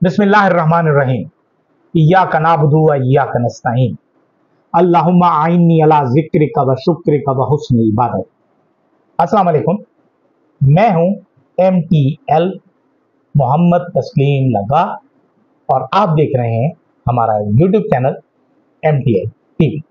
बिस्मिल्लाहिर्रहमानिर्रहीम। इय्याका नअबुदु व इय्याका नस्तईन। अल्लाहुम्मा आइन्नी अला ज़िक्रिका व शुक्रिका व हुस्नि इबादत। अस्सलाम वालेकुम। मैं हूं MTL मोहम्मद तस्लीम लगा और आप देख रहे हैं हमारा YouTube चैनल MTL TV।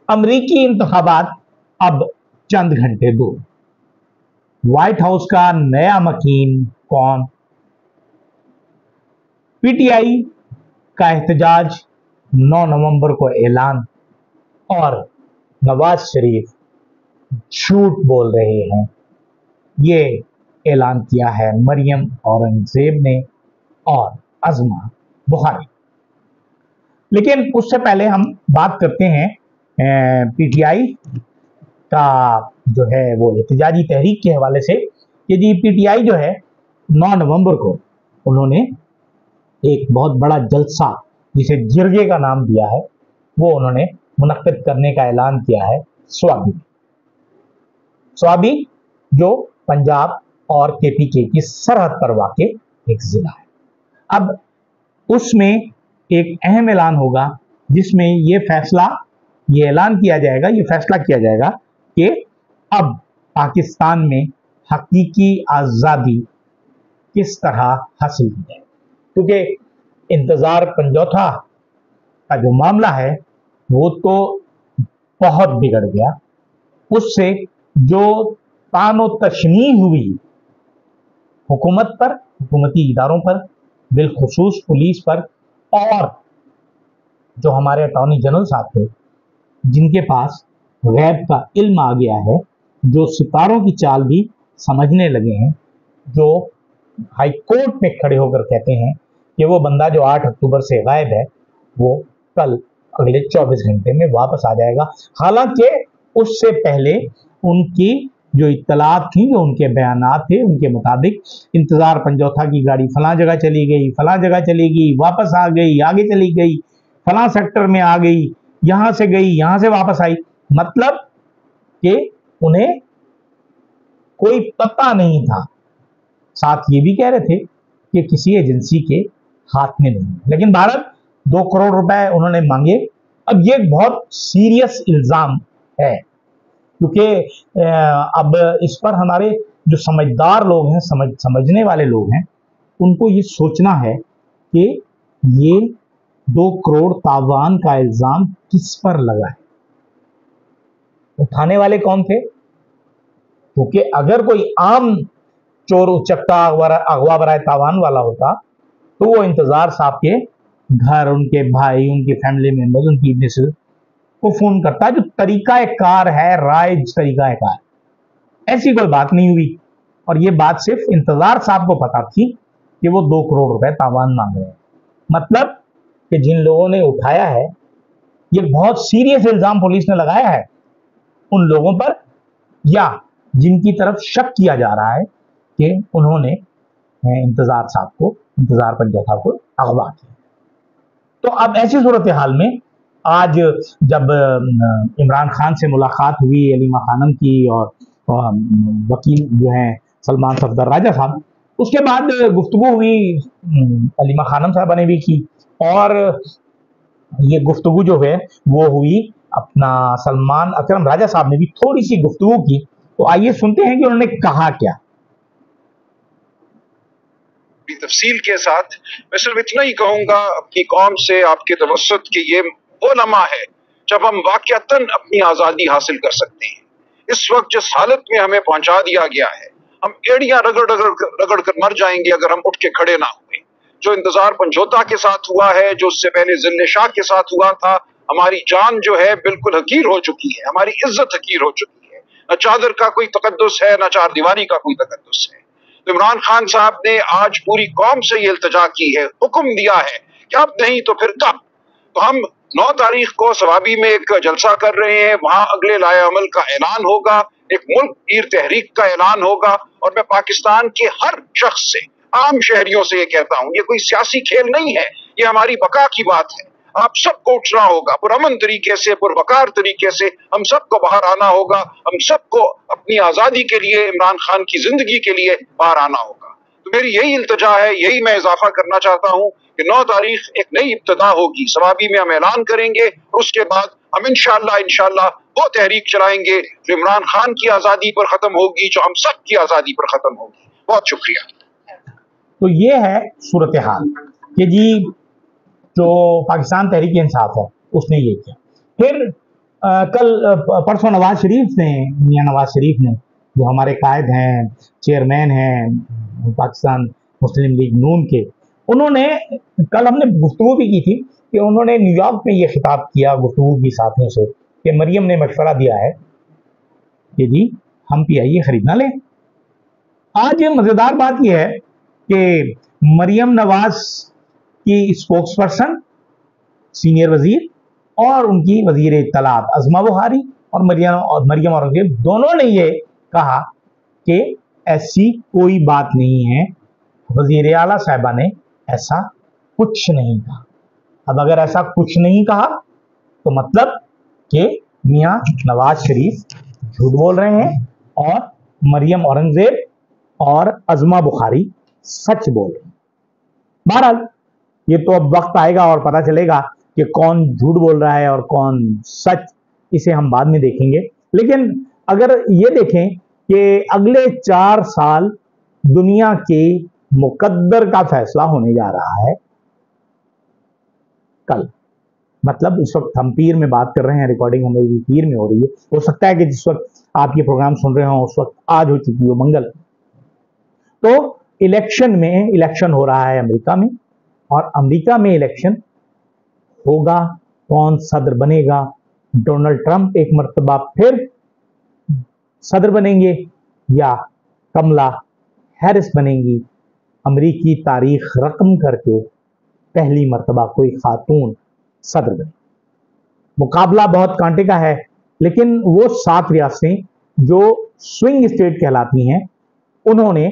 अमरीकी इंतखाबात अब चंद घंटे दूर। व्हाइट हाउस का नया मकीन कौन? PTI का एहतजाज 9 नवंबर को ऐलान और नवाज शरीफ झूठ बोल रहे हैं, ये ऐलान किया है मरियम औरंगजेब ने और अज़मा बुखारी। लेकिन उससे पहले हम बात करते हैं PTI का जो है वो एहतजाजी तहरीक के हवाले से कि जी PTI जो है 9 नवंबर को उन्होंने एक बहुत बड़ा जलसा जिसे जिरगे का नाम दिया है वो उन्होंने मुनक्किद करने का ऐलान किया है स्वाबी जो पंजाब और KPK की सरहद पर वाक़े एक जिला है। अब उसमें एक अहम ऐलान होगा जिसमें ये ऐलान किया जाएगा, ये फैसला किया जाएगा कि अब पाकिस्तान में हकीकी आज़ादी किस तरह हासिल की जाए, क्योंकि इंतजार पंजौथा का जो मामला है वो तो बहुत बिगड़ गया। उससे जो तानो तशनी हुई हुकूमत पर, हुकूमती इदारों पर, बिलखुसूस पुलिस पर, और जो हमारे अटॉर्नी जनरल साहब थे जिनके पास गैब का इल्म आ गया है, जो सितारों की चाल भी समझने लगे हैं, जो हाई कोर्ट में खड़े होकर कहते हैं कि वो बंदा जो 8 अक्टूबर से गायब है वो कल अगले 24 घंटे में वापस आ जाएगा। हालांकि उससे पहले उनकी जो इत्तलात थी, जो उनके बयानात थे, उनके मुताबिक इंतजार पंजौथा की गाड़ी फलां जगह चली गई, फलां जगह चली गई, वापस आ गई, आगे चली गई, फलां सेक्टर में आ गई, यहां से गई, यहां से वापस आई। मतलब कि उन्हें कोई पता नहीं था। साथ ये भी कह रहे थे कि किसी एजेंसी के हाथ में नहीं। लेकिन भारत 2 करोड़ रुपए उन्होंने मांगे। अब ये बहुत सीरियस इल्जाम है, क्योंकि अब इस पर हमारे जो समझदार लोग हैं, समझने वाले लोग हैं, उनको ये सोचना है कि ये 2 करोड़ तावान का इल्जाम किस पर लगा है, उठाने वाले कौन थे। क्योंकि अगर कोई आम चोर उचक्का अगवा बराए तावान वाला होता तो वो इंतजार साहब के घर, उनके भाई, उनके फैमिली मेंबर्स, उनकी मिसेज को फोन करता, जो तरीका कार है, राइज तरीका कार। ऐसी कोई बात नहीं हुई और ये बात सिर्फ इंतजार साहब को पता थी कि वो 2 करोड़ रुपए तावान मांग रहे हैं। मतलब कि जिन लोगों ने उठाया है, ये बहुत सीरियस इल्जाम पुलिस ने लगाया है उन लोगों पर, या जिनकी तरफ शक किया जा रहा है कि उन्होंने इंतजार साहब को, इंतजार पंजौथा को अगवा किया। तो अब ऐसी सूरत हाल में आज जब इमरान खान से मुलाकात हुई अलीमा खानम की और वकील जो हैं सलमान सफदर राजा साहब, उसके बाद गुफ्तगू हुई अलीमा खानम साहबा ने भी की, और ये गुफ्तगू जो है वो हुई अपना सलमान अकरम राजा साहब ने भी थोड़ी सी गुफ्तगू की। तो आइए सुनते हैं कि उन्होंने कहा क्या। तफसील के साथ मैं सिर्फ इतना ही कहूंगा अपनी कौम से, आपके तवस्सुत के ये वो लम्हा है जब हम वाक़यातन अपनी आज़ादी हासिल कर सकते हैं। इस वक्त जिस हालत में हमें पहुंचा दिया गया है, हम एड़ियां रगड़ कर मर जाएंगे अगर हम उठ के खड़े ना हुए। जो इंतजार पंजौता के साथ हुआ है, जो उससे पहले जिल्ले शाह के साथ हुआ था, हमारी जान जो है बिल्कुल हकीर हो चुकी है, हमारी इज्जत हकीर हो चुकी है। न चादर का कोई तकद्दुस है, न चार दीवारी का कोई तकद्दुस है। तो इमरान खान साहब ने आज पूरी कौम से ये इल्तिजा की है, हुक्म दिया है कि अब नहीं तो फिर कब। तो हम 9 तारीख को सवाबी में एक जलसा कर रहे हैं, वहां अगले लाए अमल का ऐलान होगा, एक मुल्क गिर तहरीक का ऐलान होगा। और मैं पाकिस्तान के हर शख्स से, आम शहरियों से ये कहता हूं, ये कोई सियासी खेल नहीं है, ये हमारी बका की बात है। आप सबको उठना होगा, पुरअमन तरीके से, पुरवकार तरीके से हम सबको बाहर आना होगा। हम सबको अपनी आजादी के लिए, इमरान खान की जिंदगी के लिए बाहर आना होगा। तो मेरी यही इल्तिजा है, यही मैं इजाफा करना चाहता हूँ कि 9 तारीख एक नई इब्तिदा होगी। सवाबी में हम ऐलान करेंगे, उसके बाद हम इंशाअल्लाह वो तहरीक चलाएंगे जो इमरान खान की आज़ादी पर ख़त्म होगी, जो हम सब की आज़ादी पर ख़त्म होगी। बहुत शुक्रिया। तो ये है सूरत हाल कि जी जो पाकिस्तान तहरीक इंसाफ है उसने ये किया। फिर परसों नवाज शरीफ ने, मियां नवाज शरीफ ने, जो हमारे कायद हैं, चेयरमैन हैं पाकिस्तान मुस्लिम लीग नून के, उन्होंने, कल हमने गुफ्तगू भी की थी कि उन्होंने न्यूयॉर्क में ये खिताब किया गुफ्तगू की साथियों से कि मरियम ने मशवरा दिया है कि जी हम PIA खरीदना लें। आज मजेदार बात यह है कि मरियम नवाज की स्पोक्स पर्सन, सीनियर वजीर, और उनकी वजीर इत्तलात अज़मा बुखारी और मरियम औरंगजेब दोनों ने ये कहा कि ऐसी कोई बात नहीं है, वजीर आला साहिबा ने ऐसा कुछ नहीं कहा। अब अगर ऐसा कुछ नहीं कहा तो मतलब कि मियां नवाज शरीफ झूठ बोल रहे हैं और मरियम औरंगजेब और अज़मा बुखारी सच बोल रहे हैं। बहरहाल ये तो अब वक्त आएगा और पता चलेगा कि कौन झूठ बोल रहा है और कौन सच, इसे हम बाद में देखेंगे। लेकिन अगर ये देखें कि अगले 4 साल दुनिया के मुकद्दर का फैसला होने जा रहा है कल, मतलब इस वक्त हम पीर में बात कर रहे हैं, रिकॉर्डिंग हमें पीर में हो रही है, हो सकता है कि जिस वक्त आप ये प्रोग्राम सुन रहे हो उस वक्त आज हो चुकी हो मंगल। तो इलेक्शन हो रहा है अमेरिका में, और अमेरिका में इलेक्शन होगा, कौन सदर बनेगा? डोनाल्ड ट्रंप एक मर्तबा फिर सदर बनेंगे या कमला हैरिस बनेंगी? अमेरिकी तारीख रकम करके पहली मर्तबा कोई खातून सदर बने। मुकाबला बहुत कांटे का है, लेकिन वो 7 रियासतें जो स्विंग स्टेट कहलाती हैं उन्होंने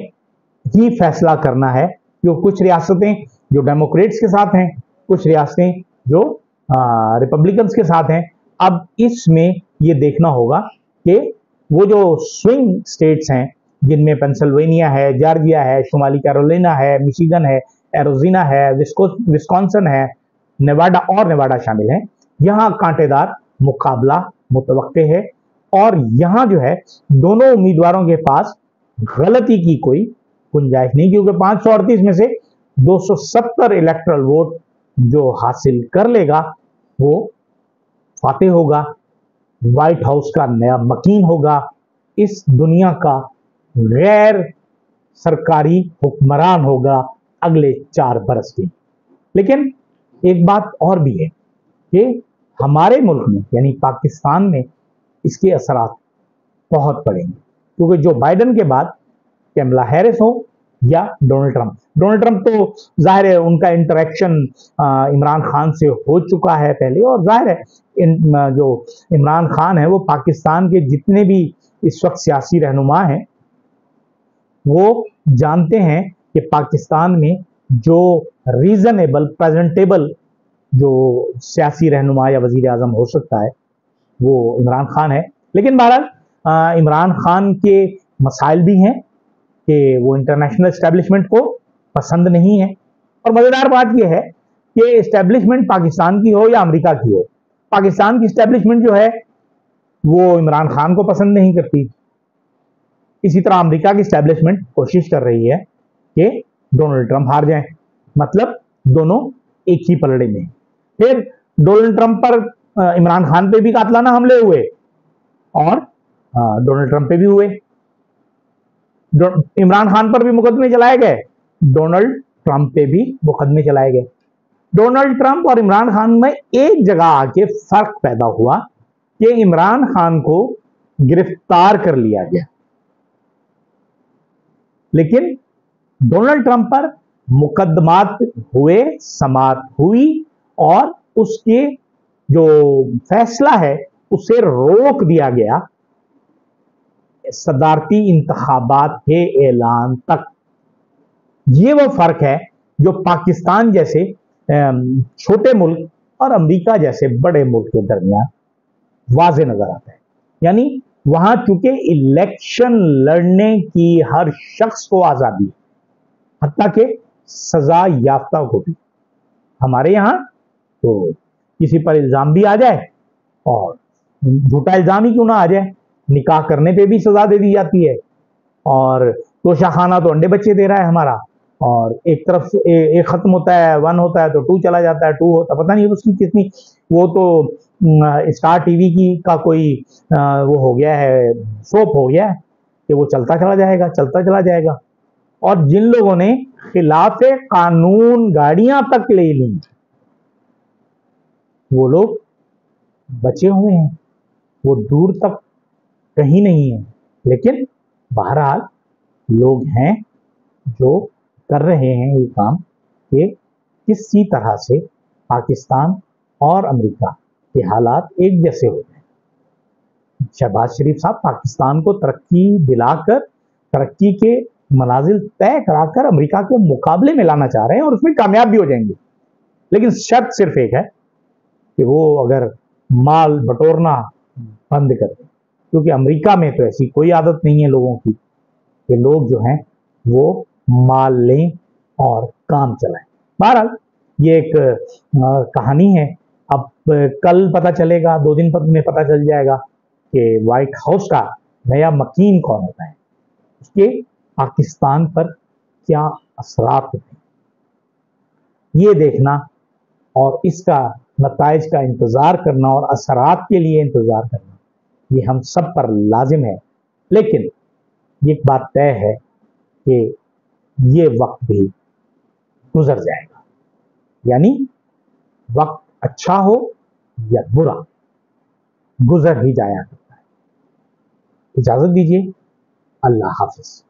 ही फैसला करना है। जो कुछ रियासतें जो डेमोक्रेट्स के साथ हैं, कुछ रियासतें जो रिपब्लिकन्स के साथ हैं। अब इसमें ये देखना होगा कि वो जो स्विंग स्टेट्स हैं, जिनमें पेंसिल्वेनिया है, जॉर्जिया है, शुमाली कैरोलिना है, मिशिगन है, एरिज़ोना है, विस्कॉन्सिन है, नेवाडा शामिल है, यहाँ कांटेदार मुकाबला मुतवक्के है। और यहाँ जो है दोनों उम्मीदवारों के पास गलती की कोई गुंजाइश नहीं, क्योंकि 538 में से 270 इलेक्टरल वोट जो हासिल कर लेगा वो फातेह होगा, व्हाइट हाउस का नया मकीन होगा, इस दुनिया का गैर सरकारी हुक्मरान होगा अगले 4 बरस के। लेकिन एक बात और भी है कि हमारे मुल्क में यानी पाकिस्तान में इसके असरात बहुत पड़ेंगे, क्योंकि जो बाइडन के बाद कमला हैरिस हो या डोनाल्ड ट्रंप तो जाहिर है उनका इंटरेक्शन इमरान खान से हो चुका है पहले, और जाहिर है जो इमरान खान है वो पाकिस्तान के जितने भी इस वक्त सियासी रहनुमा हैं वो जानते हैं कि पाकिस्तान में जो रीजनेबल प्रेजेंटेबल जो सियासी रहनुमा या वजीर आजम हो सकता है वो इमरान खान है। लेकिन बहरहाल इमरान खान के मसाइल भी हैं कि वो इंटरनेशनल एस्टेब्लिशमेंट को पसंद नहीं है। और मजेदार बात यह है कि एस्टेब्लिशमेंट पाकिस्तान की हो या अमेरिका की हो, पाकिस्तान की एस्टेब्लिशमेंट जो है वो इमरान खान को पसंद नहीं करती। इसी तरह अमेरिका की एस्टेब्लिशमेंट कोशिश कर रही है कि डोनाल्ड ट्रंप हार जाए, मतलब दोनों एक ही पलड़े में। फिर डोनाल्ड ट्रंप पर इमरान खान पे भी कातलाना हमले हुए और डोनाल्ड ट्रंप पे भी हुए। इमरान खान पर भी मुकदमे चलाए गए, डोनाल्ड ट्रंप पे भी मुकदमे चलाए गए। डोनाल्ड ट्रंप और इमरान खान में एक जगह आके फर्क पैदा हुआ कि इमरान खान को गिरफ्तार कर लिया गया, लेकिन डोनाल्ड ट्रंप पर मुकदमात हुए, समाअत हुई और उसके जो फैसला है उसे रोक दिया गया सदारती इंतखाबात के ऐलान तक। ये वो फर्क है जो पाकिस्तान जैसे छोटे मुल्क और अमेरिका जैसे बड़े मुल्क के दरमियान वाज़े नजर आता है। यानी वहां चूंकि इलेक्शन लड़ने की हर शख्स को आजादी है, हत्ता के सजा याफ्ता को भी। हमारे यहाँ तो किसी पर इल्जाम भी आ जाए, और झूठा इल्जाम ही क्यों ना आ जाए, निकाह करने पे भी सजा दे दी जाती है। और तोशा खाना तो अंडे बच्चे दे रहा है हमारा, और एक तरफ एक खत्म होता है, 1 होता है तो 2 चला जाता है, 2 होता पता नहीं उसकी कितनी, वो तो स्टार टीवी की का कोई वो हो गया है, सोप हो गया है कि वो चलता चला जाएगा, चलता चला जाएगा। और जिन लोगों ने खिलाफे कानून गाड़ियां तक ले ली, वो लोग बचे हुए हैं, वो दूर तक कहीं नहीं है। लेकिन बहरहाल लोग हैं जो कर रहे हैं ये काम कि किसी तरह से पाकिस्तान और अमेरिका के हालात एक जैसे हो जाए। शहबाज शरीफ साहब पाकिस्तान को तरक्की दिलाकर, तरक्की के मनाजिल तय कराकर अमेरिका के मुकाबले में लाना चाह रहे हैं, और उसमें कामयाब भी हो जाएंगे। लेकिन शर्त सिर्फ एक है कि वो अगर माल बटोरना बंद कर दें, क्योंकि अमेरिका में तो ऐसी कोई आदत नहीं है लोगों की कि लोग जो हैं वो माल लें और काम चलाएं। बहरहाल ये एक कहानी है। अब कल पता चलेगा, 2 दिन में पता चल जाएगा कि व्हाइट हाउस का नया मकीन कौन होता है, उसके पाकिस्तान पर क्या असरात होते हैं, ये देखना और इसका नताइज का इंतजार करना और असरात के लिए इंतजार करना, ये हम सब पर लाजिम है। लेकिन एक बात तय है कि ये वक्त भी गुजर जाएगा, यानी वक्त अच्छा हो या बुरा, गुजर ही जाया करता है। इजाजत दीजिए, अल्लाह हाफिज।